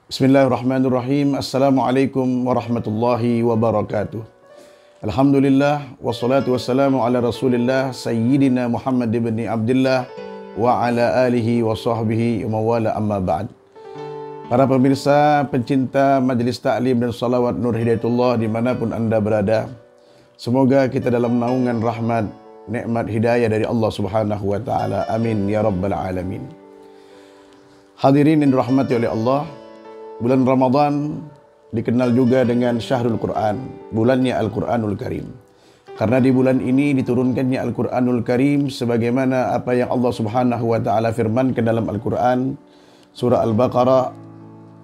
Bismillahirrahmanirrahim. Assalamualaikum warahmatullahi wabarakatuh. Alhamdulillah wassalatu wassalamu ala Rasulillah Sayyidina Muhammad ibn Abdullah wa ala alihi wa sahbihi wa mawala amma ba'd. Para pemirsa, pencinta Majelis Ta'lim dan Salawat Nur Hidayatullah dimanapun anda berada, semoga kita dalam naungan rahmat, nikmat hidayah dari Allah Subhanahu wa taala. Amin ya rabbal alamin. Hadirin yang dirahmati oleh Allah, bulan Ramadan dikenal juga dengan Syahrul Quran, bulannya Al-Quranul Karim. Karena di bulan ini diturunkannya Al-Quranul Karim sebagaimana apa yang Allah Subhanahu wa taala firmankan dalam Al-Quran, surah Al-Baqarah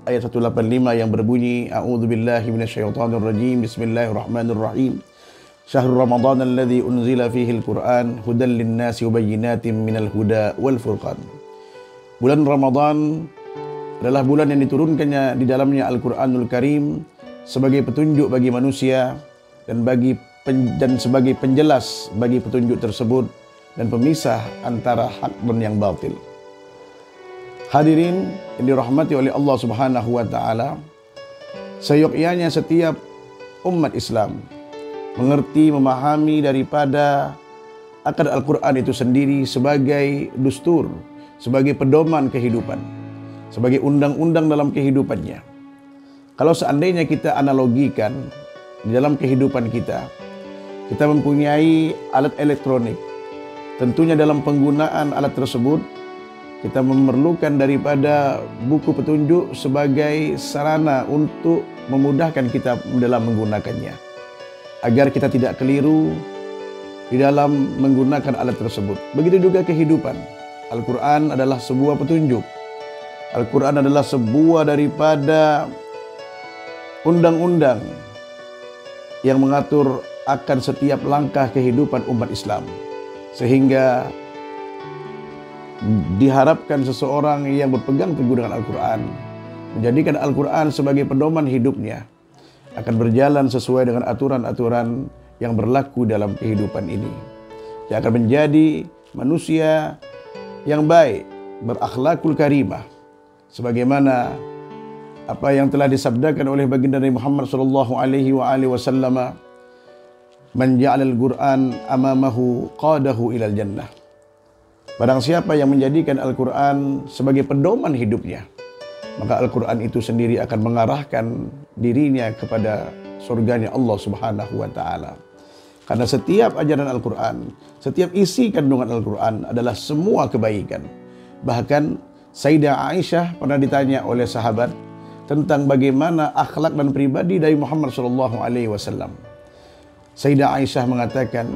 ayat 185 yang berbunyi, A'udzubillahi minasyaitonirrajim, Bismillahirrahmanirrahim. Syahrul Ramadan alladzi unzila fihi al-Quran hudan lin-nasi wa bayyinatin minal huda wal furqan. Bulan Ramadan adalah bulan yang diturunkannya di dalamnya Al-Quranul Karim sebagai petunjuk bagi manusia dan sebagai penjelas bagi petunjuk tersebut dan pemisah antara hak dan yang batil. Hadirin yang dirahmati oleh Allah Subhanahu wa taala, seyogyanya setiap umat Islam mengerti, memahami daripada akad Al-Quran itu sendiri sebagai dustur, sebagai pedoman kehidupan, sebagai undang-undang dalam kehidupannya. Kalau seandainya kita analogikan di dalam kehidupan kita, kita mempunyai alat elektronik. Tentunya dalam penggunaan alat tersebut, kita memerlukan daripada buku petunjuk sebagai sarana untuk memudahkan kita dalam menggunakannya, agar kita tidak keliru di dalam menggunakan alat tersebut. Begitu juga kehidupan. Al-Quran adalah sebuah petunjuk. Al-Quran adalah sebuah daripada undang-undang yang mengatur akan setiap langkah kehidupan umat Islam. Sehingga diharapkan seseorang yang berpegang teguh dengan Al-Quran, menjadikan Al-Quran sebagai pedoman hidupnya, akan berjalan sesuai dengan aturan-aturan yang berlaku dalam kehidupan ini. Dia akan menjadi manusia yang baik, berakhlakul karimah, sebagaimana apa yang telah disabdakan oleh baginda Nabi Muhammad sallallahu alaihi wasallam, "Man ja'alal Qur'an amamahu qadahu ilal jannah." Barang siapa yang menjadikan Al-Quran sebagai pedoman hidupnya, maka Al-Quran itu sendiri akan mengarahkan dirinya kepada surganya Allah Subhanahu wa taala. Karena setiap ajaran Al-Quran, setiap isi kandungan Al-Quran adalah semua kebaikan. Bahkan Sayyidah Aisyah pernah ditanya oleh sahabat tentang bagaimana akhlak dan pribadi dari Muhammad SAW. Sayyidah Aisyah mengatakan,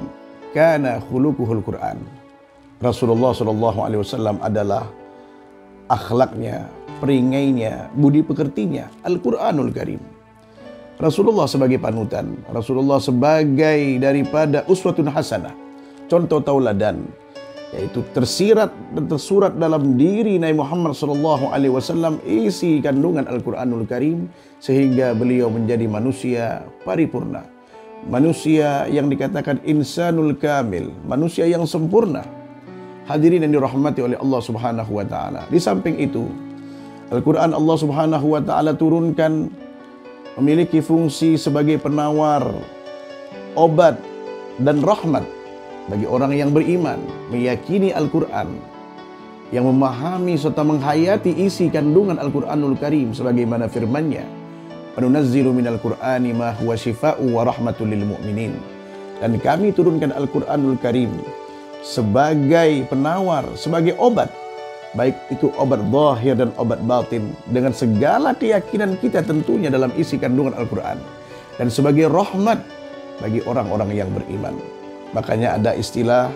"Kana khuluquhul Quran." Rasulullah SAW adalah akhlaknya, peringainya, budi pekertinya Al-Quranul Karim. Rasulullah sebagai panutan, Rasulullah sebagai daripada uswatun hasanah, contoh tauladan, yaitu tersirat dan tersurat dalam diri Nabi Muhammad SAW isi kandungan Al-Quranul Karim, sehingga beliau menjadi manusia paripurna, manusia yang dikatakan insanul kamil, manusia yang sempurna. Hadirin yang dirahmati oleh Allah Subhanahu wa taala. Di samping itu, Al-Quran Allah Subhanahu wa taala turunkan memiliki fungsi sebagai penawar obat dan rahmat bagi orang yang beriman, meyakini Al-Quran, yang memahami serta menghayati isi kandungan Al-Quranul Karim sebagaimana firman-Nya, "Wanunazzilu minal Qur'ani ma huwa shifaa'u wa rahmatul lil mu'minin." Dan kami turunkan Al-Quranul Karim sebagai penawar, sebagai obat, baik itu obat zahir dan obat batin, dengan segala keyakinan kita tentunya dalam isi kandungan Al-Quran, dan sebagai rahmat bagi orang-orang yang beriman. Makanya ada istilah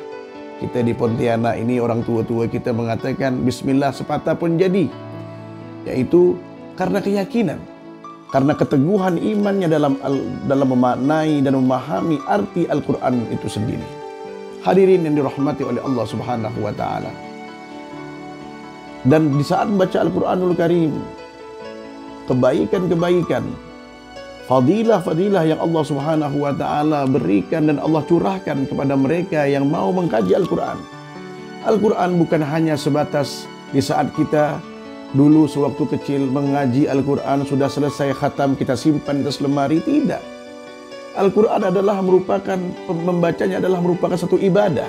kita di Pontianak ini, orang tua-tua kita mengatakan bismillah sepatah pun jadi, yaitu karena keyakinan, karena keteguhan imannya dalam memaknai dan memahami arti Al-Quran itu sendiri. Hadirin yang dirahmati oleh Allah Subhanahu wa taala. Dan di saat membaca Al-Quranul Karim, kebaikan-kebaikan, fadilah-fadilah yang Allah Subhanahu wa taala berikan dan Allah curahkan kepada mereka yang mau mengkaji Al-Quran. Al-Quran bukan hanya sebatas di saat kita Dulu sewaktu kecil mengaji Al-Quran, sudah selesai khatam kita simpan di atas lemari. Tidak. Al-Quran adalah membacanya adalah merupakan satu ibadah.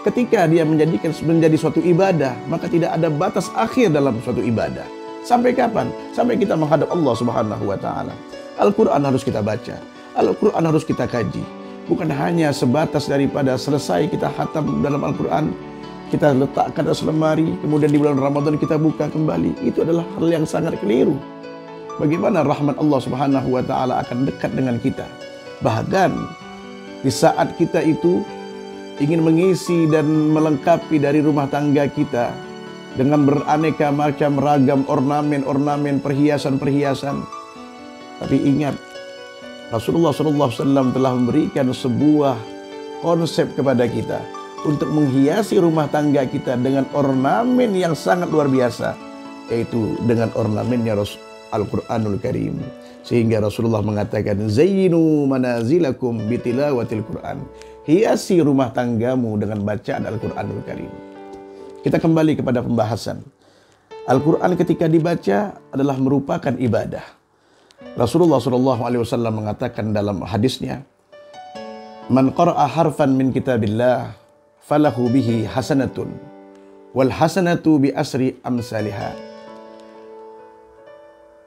Ketika dia menjadi suatu ibadah, maka tidak ada batas akhir dalam suatu ibadah. Sampai kapan? Sampai kita menghadap Allah Subhanahu wa Ta'ala. Al-Quran harus kita baca, Al-Quran harus kita kaji. Bukan hanya sebatas daripada selesai kita khatam dalam Al-Quran, kita letakkan atas lemari, kemudian di bulan Ramadan kita buka kembali. Itu adalah hal yang sangat keliru. Bagaimana rahmat Allah Subhanahu wa Ta'ala akan dekat dengan kita. Bahkan di saat kita itu ingin mengisi dan melengkapi dari rumah tangga kita dengan beraneka macam ragam ornamen-ornamen, perhiasan-perhiasan. Tapi ingat, Rasulullah SAW telah memberikan sebuah konsep kepada kita untuk menghiasi rumah tangga kita dengan ornamen yang sangat luar biasa, yaitu dengan ornamennya Al-Quranul Karim. Sehingga Rasulullah mengatakan, zayyinu manazilakum bitilawatil Quran. Hiasi rumah tanggamu dengan bacaan Al-Quranul Karim. Kita kembali kepada pembahasan. Al-Quran ketika dibaca adalah merupakan ibadah. Rasulullah SAW mengatakan dalam hadisnya, man qara'a harfan min kitabillah falahu bihi hasanatun wal hasanatu bi asri amsalihha.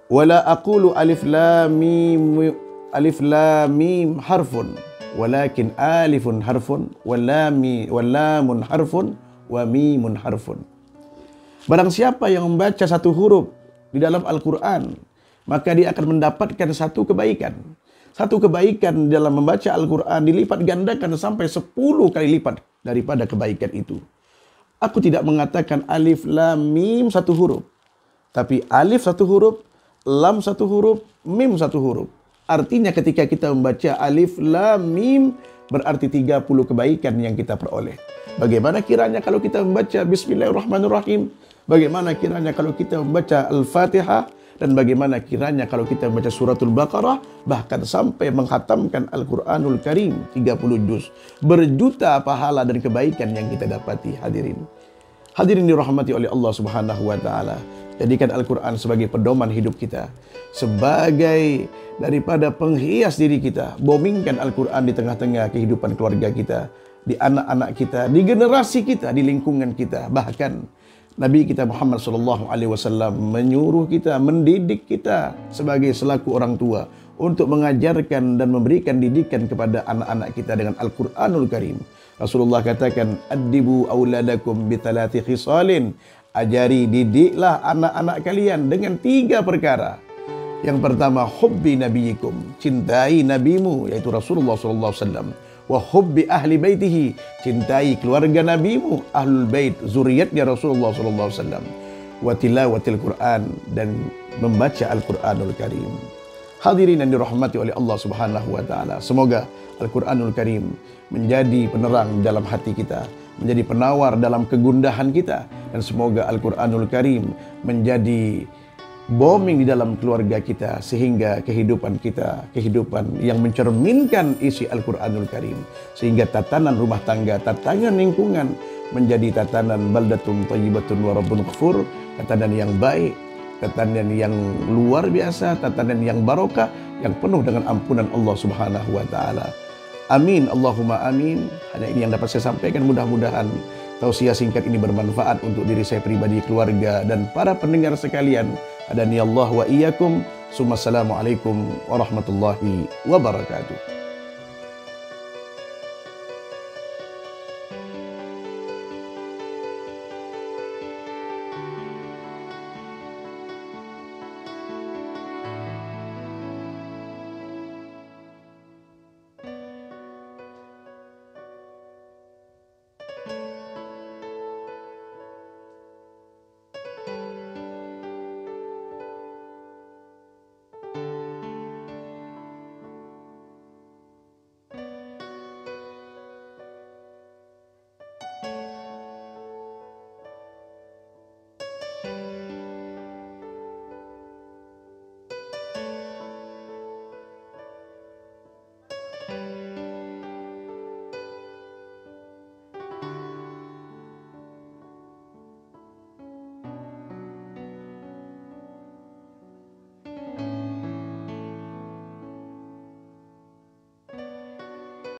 Wala aqulu alif lam mim harfun walakin alifun harfun wallamun harfun wa mimun harfun. Barang siapa yang membaca satu huruf di dalam Al-Quran, maka dia akan mendapatkan satu kebaikan. Satu kebaikan dalam membaca Al-Quran dilipat gandakan sampai 10 kali lipat daripada kebaikan itu. Aku tidak mengatakan alif lam mim satu huruf, tapi alif satu huruf, lam satu huruf, mim satu huruf. Artinya ketika kita membaca alif lam mim berarti 30 kebaikan yang kita peroleh. Bagaimana kiranya kalau kita membaca Bismillahirrahmanirrahim? Bagaimana kiranya kalau kita membaca Al-Fatihah? Dan bagaimana kiranya kalau kita membaca suratul Baqarah? Bahkan sampai menghatamkan Al-Quranul Karim 30 juz. Berjuta pahala dan kebaikan yang kita dapati, hadirin. Hadirin dirahmati oleh Allah Subhanahu wa Ta'ala. Jadikan Al-Quran sebagai pedoman hidup kita, sebagai daripada penghias diri kita. Bomingkan Al-Quran di tengah-tengah kehidupan keluarga kita, di anak-anak kita, di generasi kita, di lingkungan kita. Bahkan Nabi kita Muhammad SAW menyuruh kita, mendidik kita sebagai selaku orang tua untuk mengajarkan dan memberikan didikan kepada anak-anak kita dengan Al-Quranul Karim. Rasulullah katakan, addibu auladakum bitalati khisalin. Ajari, didiklah anak-anak kalian dengan 3 perkara. Yang pertama, hubbi nabiyikum, cintai nabimu, yaitu Rasulullah SAW. Wa hubbi ahli baitihi, cintai keluarga nabimu, ahlul bait, zuriatnya Rasulullah SAW. Wa tilawatil Quran, dan membaca Al-Quranul Karim. Hadirin yang dirahmati oleh Allah Subhanahu wa Ta'ala, semoga Al-Quranul Karim menjadi penerang dalam hati kita, menjadi penawar dalam kegundahan kita, dan semoga Al-Quranul Karim menjadi booming di dalam keluarga kita, sehingga kehidupan kita, kehidupan yang mencerminkan isi Al-Quranul Karim, sehingga tatanan rumah tangga, tatanan lingkungan menjadi tatanan baldatun thayyibatun wa rabbun ghafur, tatanan yang baik, tatanan yang luar biasa, tatanan yang barokah, yang penuh dengan ampunan Allah Subhanahu wa Ta'ala. Amin, Allahumma amin. Hanya ini yang dapat saya sampaikan. Mudah-mudahan tausiah singkat ini bermanfaat untuk diri saya pribadi, keluarga, dan para pendengar sekalian. Hadani Allah wa iyyakum. Assalamualaikum warahmatullahi wabarakatuh.